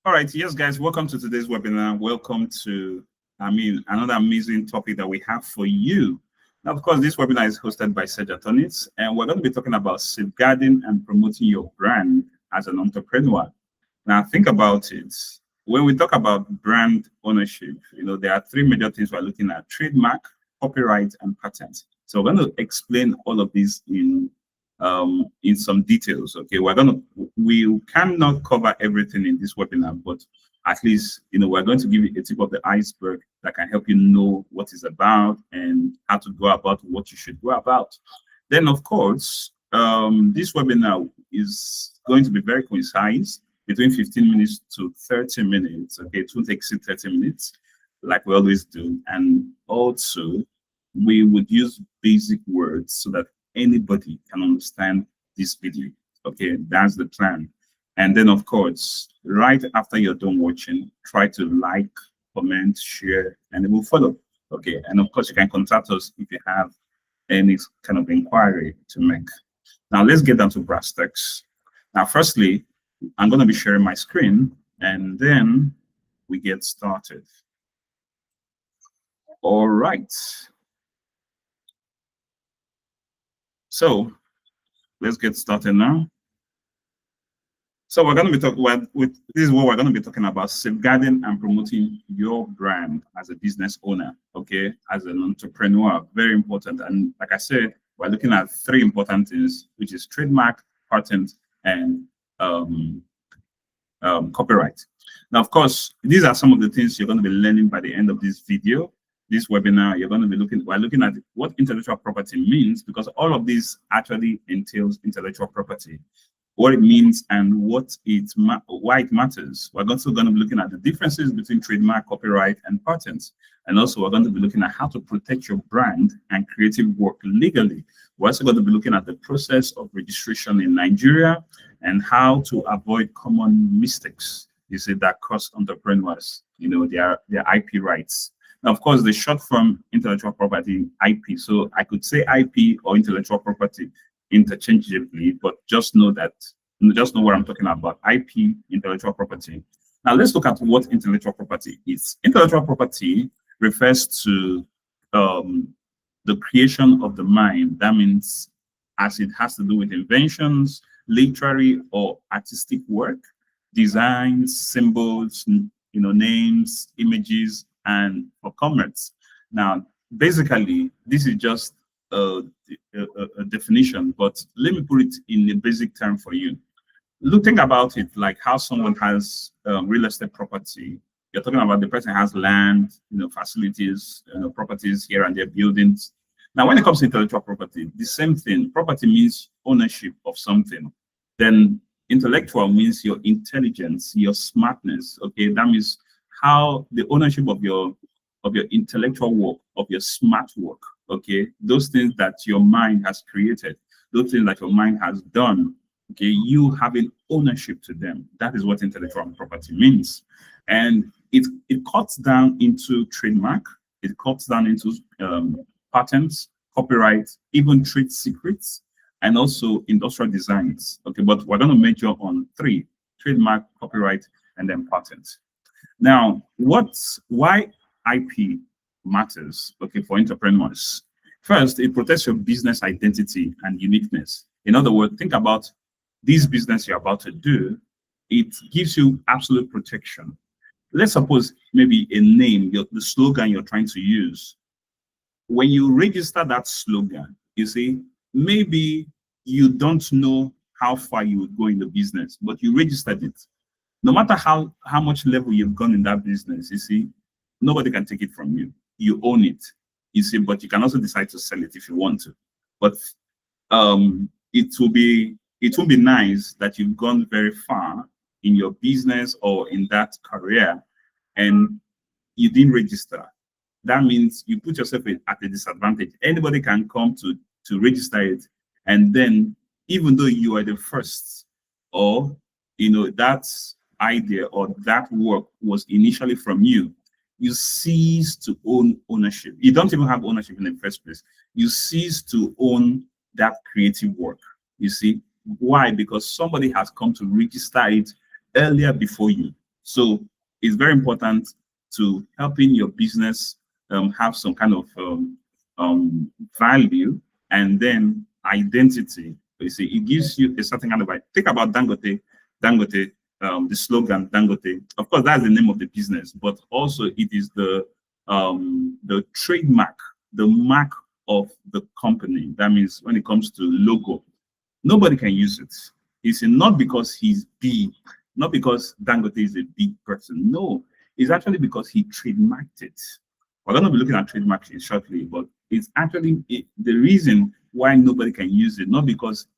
All right, yes, guys, welcome to today's webinar. Welcome to, another amazing topic that we have for you. Now, of course, this webinar is hosted by Serge Attorneys, and we're going to be talking about safeguarding and promoting your brand as an entrepreneur. Now, think about it. When we talk about brand ownership, there are three major things we're looking at: trademark, copyright, and patent. So we're going to explain all of these in some details. Okay, we cannot cover everything in this webinar, but at least we're going to give you a tip of the iceberg that can help you know what it's about and how to go about what you should go about. Then, of course, this webinar is going to be very concise, between 15 minutes to 30 minutes. Okay, it won't exceed 30 minutes, like we always do. And also, we would use basic words so that anybody can understand this video. Okay, that's the plan. And then, of course, right after you're done watching, try to like, comment, share, and it will follow. Okay, and of course, you can contact us if you have any kind of inquiry to make. Now, let's get down to brass tacks. Now, firstly, I'm going to be sharing my screen, and then we get started. All right. So let's get started now. So we're going to be talking this is what we're going to be talking about: safeguarding and promoting your brand as a business owner, okay, as an entrepreneur. Very important. And like I said, we're looking at three important things, which is trademark, patent, and copyright. Now, of course, these are some of the things you're going to be learning by the end of this video. This webinar, we're looking at what intellectual property means, because all of this actually entails intellectual property, what it means and why it matters. We're also going to be looking at the differences between trademark, copyright, and patents. And also, we're going to be looking at how to protect your brand and creative work legally. We're also going to be looking at the process of registration in Nigeria and how to avoid common mistakes, that cost entrepreneurs, their IP rights. Now, of course, the short form intellectual property, IP. So I could say IP or intellectual property interchangeably, but just know what I'm talking about: IP, intellectual property. Now, let's look at what intellectual property is. Intellectual property refers to the creation of the mind. That means as it has to do with inventions, literary or artistic work, designs, symbols, names, images, and for commerce. Now, basically, this is just a definition, but let me put it in a basic term for you. Think about it like how someone has real estate property. You're talking about the person has land, facilities, properties here and there, buildings. Now, when it comes to intellectual property, the same thing. Property means ownership of something. Then intellectual means your intelligence, your smartness. Okay, that means how the ownership of your intellectual work, of your smart work, okay, those things that your mind has created, those things that your mind has done, okay, you having ownership to them. That is what intellectual property means. And it cuts down into trademark, it cuts down into patents, copyright, even trade secrets, and also industrial designs. Okay, but we're going to major on three: trademark, copyright, and then patent. Now, why IP matters, okay, for entrepreneurs? First, it protects your business identity and uniqueness. In other words, think about this business you're about to do. It gives you absolute protection. Let's suppose maybe a name, the slogan you're trying to use. When you register that slogan, you see, maybe you don't know how far you would go in the business, but you registered it. No matter how much level you've gone in that business, you see, nobody can take it from you. You own it, you see, but you can also decide to sell it if you want to. But it will be nice that you've gone very far in your business or in that career and you didn't register. That means you put yourself at a disadvantage. Anybody can come to register it, and then even though you are the first, or that idea or that work was initially from you, you cease to own ownership. You don't even have ownership in the first place. You cease to own that creative work. You see why? Because somebody has come to register it earlier before you. So it's very important to helping your business have some kind of value, and then identity. You see, it gives you a certain kind of, think about Dangote, the slogan Dangote. Of course, that's the name of the business, but also it is the trademark, the mark of the company. That means when it comes to logo, nobody can use it. It's not because he's big, not because Dangote is a big person. No, it's actually because he trademarked it. We're going to be looking at trademarks shortly, but it's actually the reason why nobody can use it, not because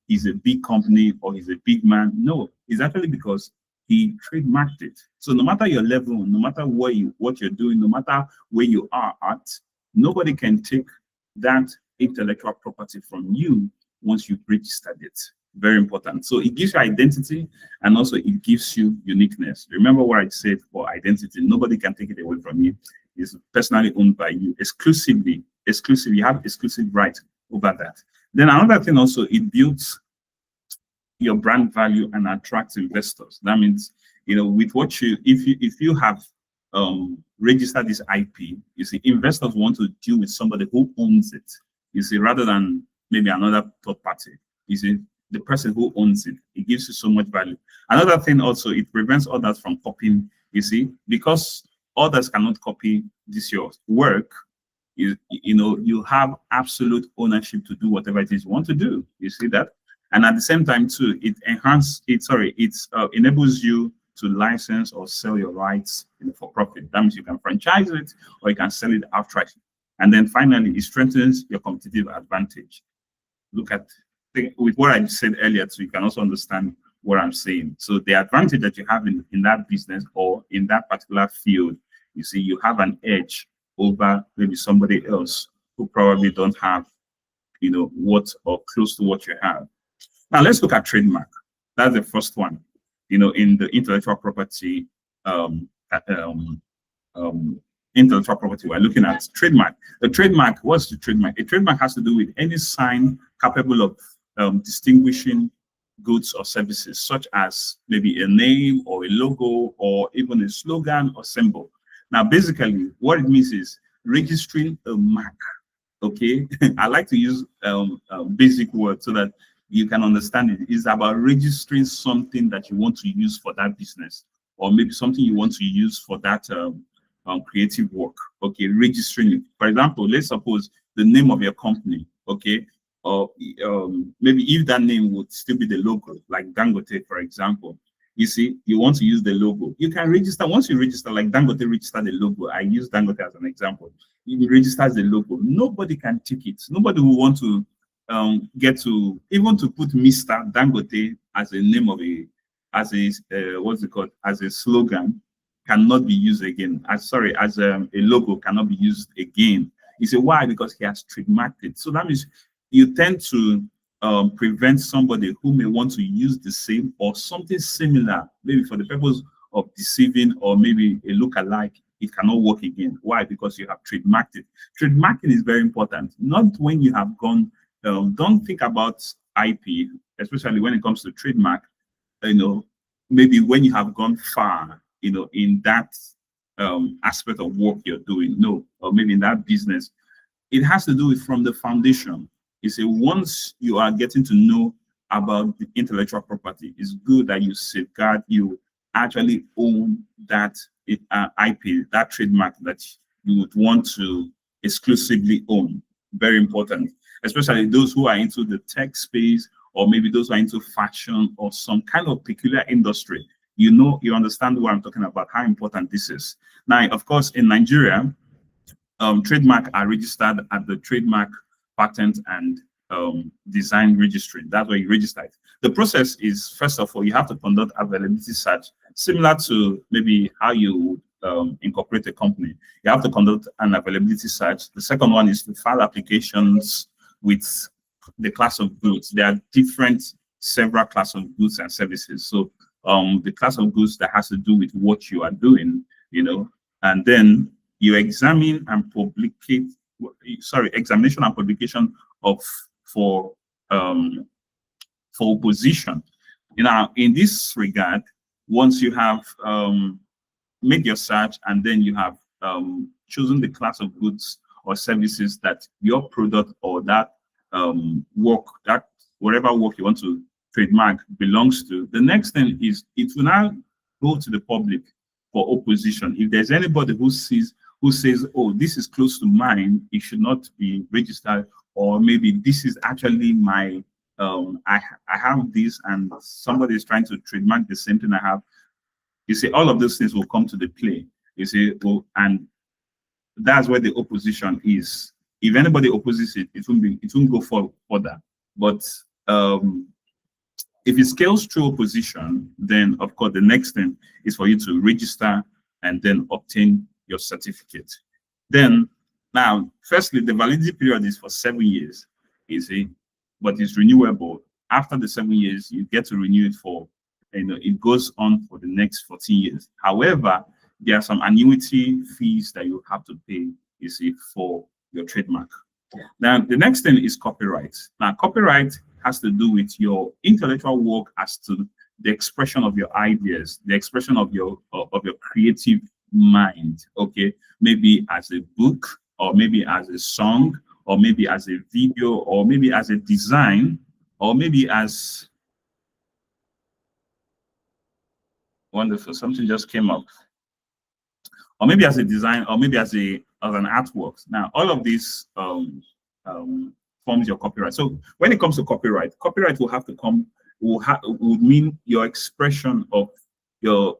he's a big company or he's a big man. No, it's actually because he trademarked it. So no matter your level, no matter what you're doing, no matter where you are at, nobody can take that intellectual property from you once you've registered it. Very important. So it gives you identity, and also it gives you uniqueness. Remember what I said for identity. Nobody can take it away from you. It's personally owned by you exclusively. You have exclusive right over that. Then another thing also, it builds your brand value and attracts investors. That means, with what if you have registered this IP, you see, investors want to deal with somebody who owns it. You see, rather than maybe another third party. You see, the person who owns it, it gives you so much value. Another thing also, it prevents others from copying. You see, because others cannot copy this your work, you have absolute ownership to do whatever it is you want to do. You see that? And at the same time too, it enables you to license or sell your rights for profit. That means you can franchise it or you can sell it outright. And then finally, it strengthens your competitive advantage. Look at, with what I said earlier, so you can also understand what I'm saying. So the advantage that you have in that business or in that particular field, you see, you have an edge over maybe somebody else who probably don't have, what or close to what you have. Now let's look at trademark. That's the first one, in the intellectual property, intellectual property, we're looking at trademark. The trademark, what's the trademark? A trademark has to do with any sign capable of distinguishing goods or services, such as maybe a name or a logo or even a slogan or symbol. Now, basically, what it means is registering a mark. Okay, I like to use basic words so that you can understand it. It's about registering something that you want to use for that business, or maybe something you want to use for that creative work. Okay, registering it. For example, let's suppose the name of your company. Okay, or maybe if that name would still be the logo, like Dangote, for example. You see, you want to use the logo. You can register. Once you register, like Dangote registered the logo. I use Dangote as an example. It registers the logo. Nobody can take it. Nobody will want to get to even to put Mr. Dangote as a name of what's it called, as a slogan, cannot be used again. As a logo cannot be used again. You say why? Because he has trademarked it. So that means you tend to prevent somebody who may want to use the same or something similar, maybe for the purpose of deceiving or maybe a look-alike. It cannot work again. Why? Because you have trademarked it. Trademarking is very important. Not when you have gone, don't think about IP, especially when it comes to trademark, maybe when you have gone far, in that aspect of work you're doing. No, or maybe in that business. It has to do with from the foundation. You see, once you are getting to know about the intellectual property, it's good that you safeguard, you actually own that IP, that trademark that you would want to exclusively own. Very important, especially those who are into the tech space, or maybe those who are into fashion or some kind of peculiar industry. You understand what I'm talking about, how important this is. Now, of course, in Nigeria, trademark are registered at the Trademark, Patent and Design Registry. That's where you register it. The process is, first of all, you have to conduct availability search, similar to maybe how you incorporate a company. You have to conduct an availability search. The second one is to file applications with the class of goods. There are several class of goods and services. So the class of goods that has to do with what you are doing, and then you examine and examination and publication for opposition. In this regard, Once you have made your search and then you have chosen the class of goods or services that your product or that work, that whatever work you want to trademark belongs to, the next thing is it will now go to the public for opposition. If there's anybody who says, oh, this is close to mine, it should not be registered, or maybe this is actually my I have this and somebody is trying to trademark the same thing I have. You see, all of those things will come to the play. You see, oh, and that's where the opposition is. If anybody opposes it, it won't go further. But if it scales through opposition, then of course the next thing is for you to register and then obtain your certificate. Then now, firstly, the validity period is for 7 years, you see, but it's renewable. After the 7 years, you get to renew it for, it goes on for the next 14 years. However, there are some annuity fees that you have to pay, you see, for your trademark. Now, the next thing is copyright. Now, copyright has to do with your intellectual work as to the expression of your ideas, the expression of your creative mind. Okay, maybe as a book, or maybe as a song, or maybe as a video, or maybe as a design, or maybe as wonderful, something just came up, or maybe as a design, or maybe as an artwork. Now, all of these forms your copyright. So when it comes to copyright will have to come, would mean your expression of the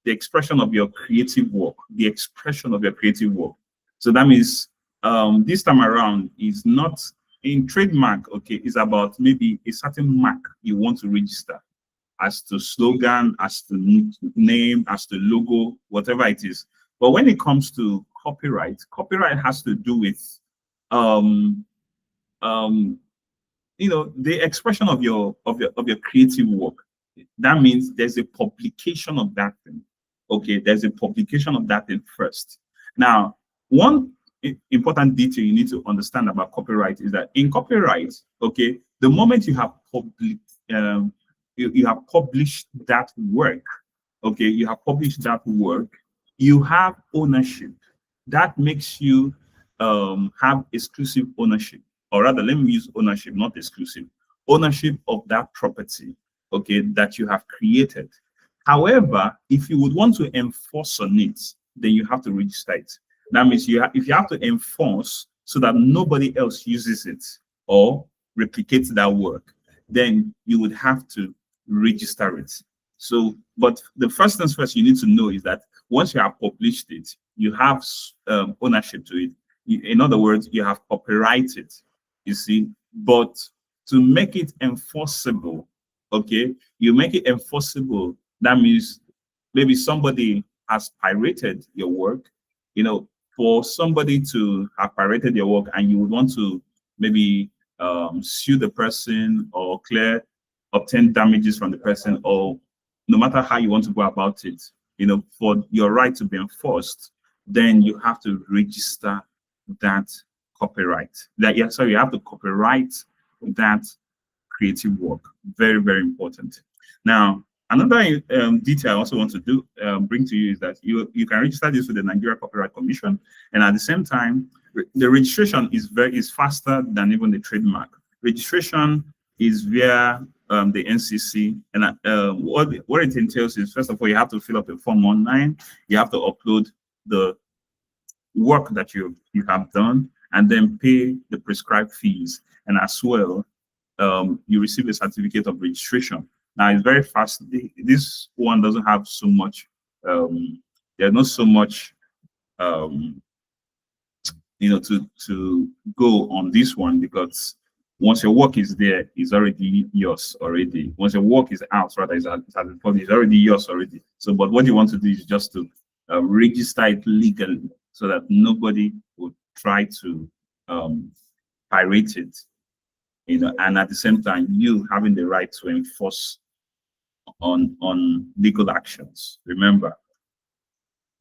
expression of your creative work, the expression of your creative work. So that means this time around is not in trademark, okay, it's about maybe a certain mark you want to register as to slogan, as to name, as to logo, whatever it is. But when it comes to copyright has to do with the expression of your creative work. That means there's a publication of that thing. Okay, there's a publication of that thing first. Now, one important detail you need to understand about copyright is that in copyright, okay, the moment you have you have published that work, okay, you have published that work, you have ownership. That makes you have exclusive ownership, or rather, let me use ownership, not exclusive, ownership of that property, okay, that you have created. However, if you would want to enforce on it, then you have to register it. That means if you have to enforce so that nobody else uses it or replicates that work, then you would have to register it. So, but the first things first you need to know is that once you have published it, you have ownership to it. In other words, you have copyrighted, you see. But to make it enforceable, okay, you make it enforceable. That means maybe somebody has pirated your work, for somebody to have pirated your work and you would want to maybe sue the person or obtain damages from the person, or no matter how you want to go about it, for your right to be enforced, then you have to register that copyright. You have to copyright that creative work. Very, very important. Now, another detail I also want to bring to you is that you can register this with the Nigeria Copyright Commission, and at the same time, the registration is faster than even the trademark. Registration is via the NCC, and what it entails is, first of all, you have to fill up a form online. You have to upload the work that you have done, and then pay the prescribed fees, and as well, you receive a certificate of registration. Now, it's very fast. This one doesn't have so much, there's not so much, to go on this one, because once your work is there, it's already yours already. Once your work is out, rather, it's already yours already. So, but what you want to do is just to register it legally so that nobody would try to pirate it, and at the same time, you having the right to enforce on legal actions. Remember.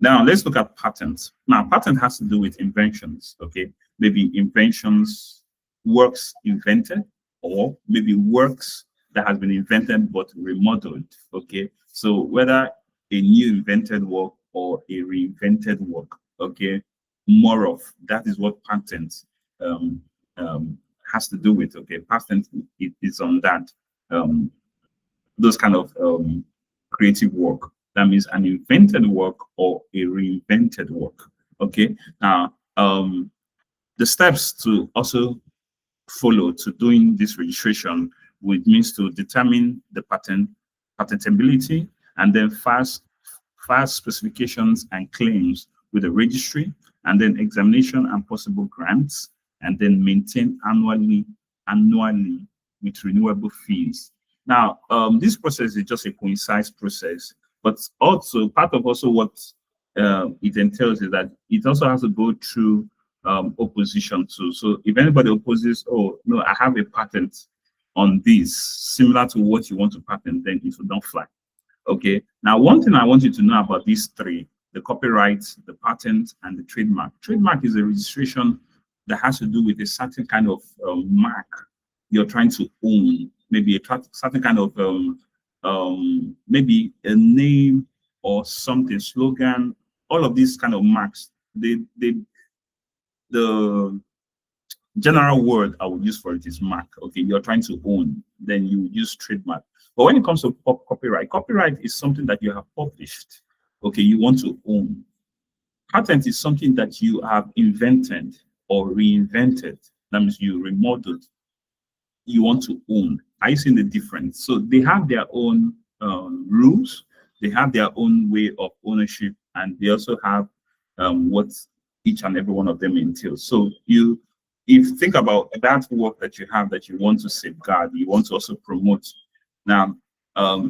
Now let's look at patents. Now, patent has to do with inventions. Okay, maybe inventions, works invented, or maybe works that has been invented but remodeled. Okay, so whether a new invented work or a reinvented work, okay, more of that is what patent um, has to do with. Okay, patent is on that, those kind of creative work. That means an invented work or a reinvented work. Okay, now the steps to also follow to doing this registration, which means to determine the patentability, and then file specifications and claims with the registry, and then examination and possible grants, and then maintain annually with renewable fees. Now, this process is just a concise process, but also part of also what it entails is that it also has to go through opposition too. So if anybody opposes, oh no, I have a patent on this similar to what you want to patent, then it will not fly. Okay. Now, one thing I want you to know about these three: the copyright, the patent, and the trademark. Trademark is a registration that has to do with a certain kind of mark you're trying to own, maybe a certain kind of maybe a name or something, slogan. All of these kind of marks, the general word I would use for it is mark. Okay, you're trying to own, then you use trademark. But when it comes to copyright is something that you have published. Okay, you want to own. Patent is something that you have invented or reinvented. That means you remodeled. You want to own. Are you seeing the difference? So they have their own rules. They have their own way of ownership, and they also have what each and every one of them entails. So if you think about that work that you have that you want to safeguard, you want to also promote. Now,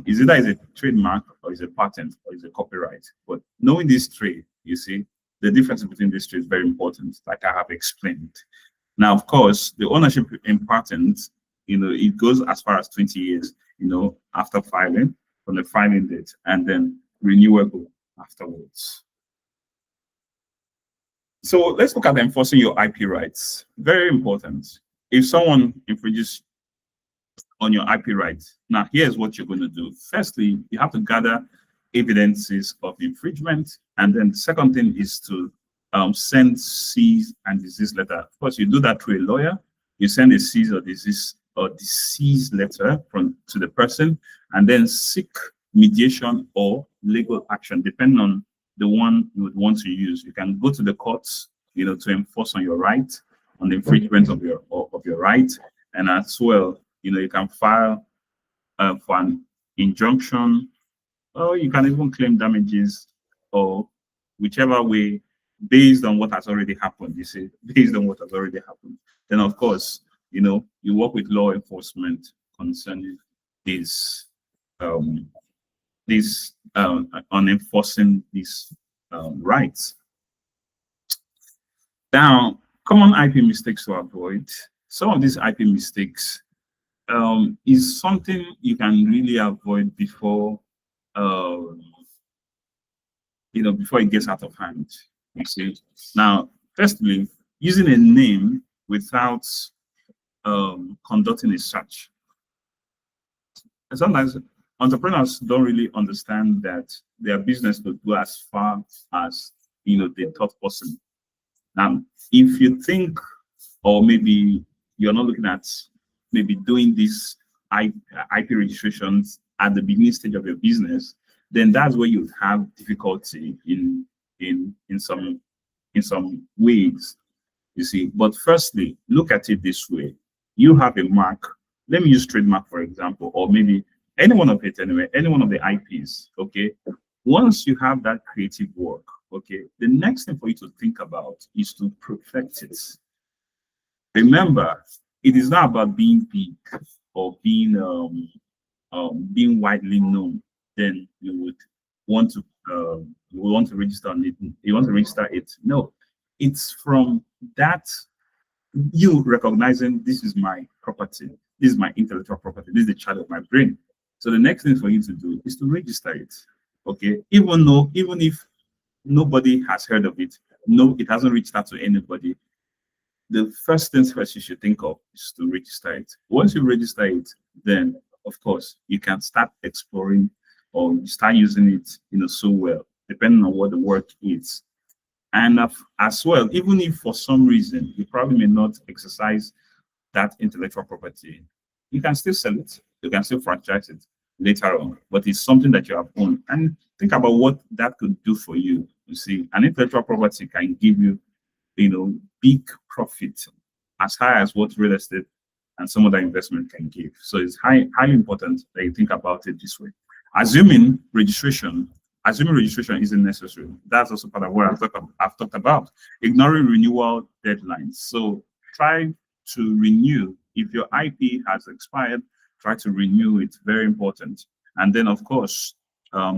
is either is a trademark or is a patent or is a copyright. But knowing these three, you see, the difference between these three is very important, like I have explained. Now, of course, the ownership in patents, it goes as far as 20 years, after filing, from the filing date, and then renewable afterwards. So let's look at enforcing your IP rights. Very important. If someone infringes on your IP rights, now here's what you're going to do. Firstly, you have to gather evidences of infringement, and then the second thing is to send cease and desist letter. Of course, you do that through a lawyer. You send a cease or desist letter to the person, and then seek mediation or legal action, depending on the one you would want to use. You can go to the courts, to enforce on your right, on the infringement of your right, and as well, you can file for an injunction, or you can even claim damages, or whichever way, based on what has already happened. You see, based on what has already happened. Then, of course, you work with law enforcement concerning this. On enforcing these rights. Now, common IP mistakes to avoid. Some of these IP mistakes is something you can really avoid before, before it gets out of hand. You see. Now, firstly, using a name without conducting a search. And sometimes entrepreneurs don't really understand that their business will go as far as they thought possible. Now, if you think, or maybe you're not looking at maybe doing these IP registrations at the beginning stage of your business, then that's where you have difficulty in some ways. You see, but firstly, look at it this way: you have a mark. Let me use trademark for example, or maybe any one of it anyway, any one of the IPs, okay? Once you have that creative work, okay, the next thing for you to think about is to perfect it. Remember, it is not about being big or being widely known. Then you would want to register on it. You want to register it. No, it's from that you recognizing this is my property, this is my intellectual property, this is the child of my brain. So the next thing for you to do is to register it, okay? Even if nobody has heard of it, no, it hasn't reached out to anybody, the first things first you should think of is to register it. Once you register it, then of course, you can start exploring or start using it, so well, depending on what the work is. And as well, even if for some reason you probably may not exercise that intellectual property, you can still sell it. You can still franchise it later on, but it's something that you have owned. And think about what that could do for you. You see, an intellectual property can give you, big profit as high as what real estate and some other investment can give. So it's highly important that you think about it this way. Assuming registration isn't necessary. That's also part of what I've talked about. Ignoring renewal deadlines. So try to renew. If your IP has expired, try to renew it. Very important. And then, of course,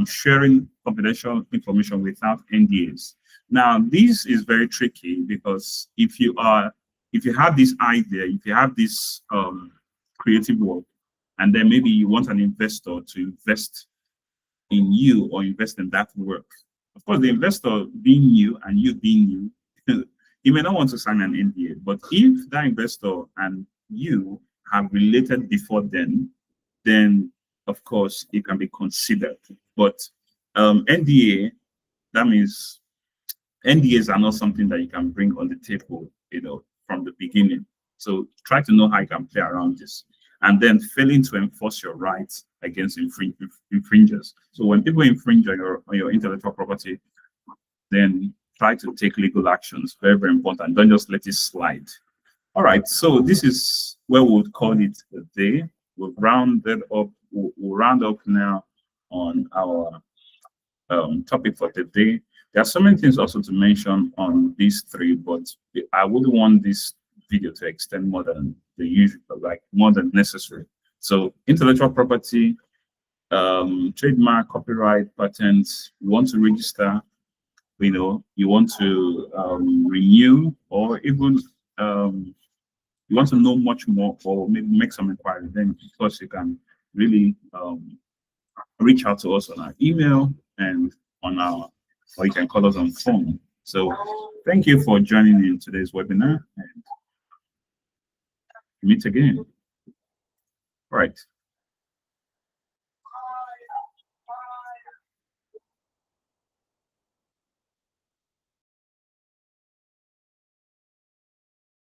sharing confidential information without NDAs. Now, this is very tricky because if you have this idea, if you have this creative work, and then maybe you want an investor to invest in you or invest in that work. Of course, the investor being you and you being you, he may not want to sign an NDA, but if that investor and you have related before then of course it can be considered. But NDA, that means NDAs are not something that you can bring on the table, from the beginning. So try to know how you can play around this. And then failing to enforce your rights against infringers. So when people infringe on your intellectual property, then try to take legal actions. Very, very important. Don't just let it slide. All right, so this is where we'll call it a day. We'll round up. We'll round up now on our topic for today. There are so many things also to mention on these three, but I wouldn't want this video to extend more than the usual, like more than necessary. So intellectual property, trademark, copyright, patents, you want to register, you want to renew, or even you want to know much more, or maybe make some inquiry, then of course you can really reach out to us on our email and or you can call us on phone. So thank you for joining in today's webinar, and meet again. All right.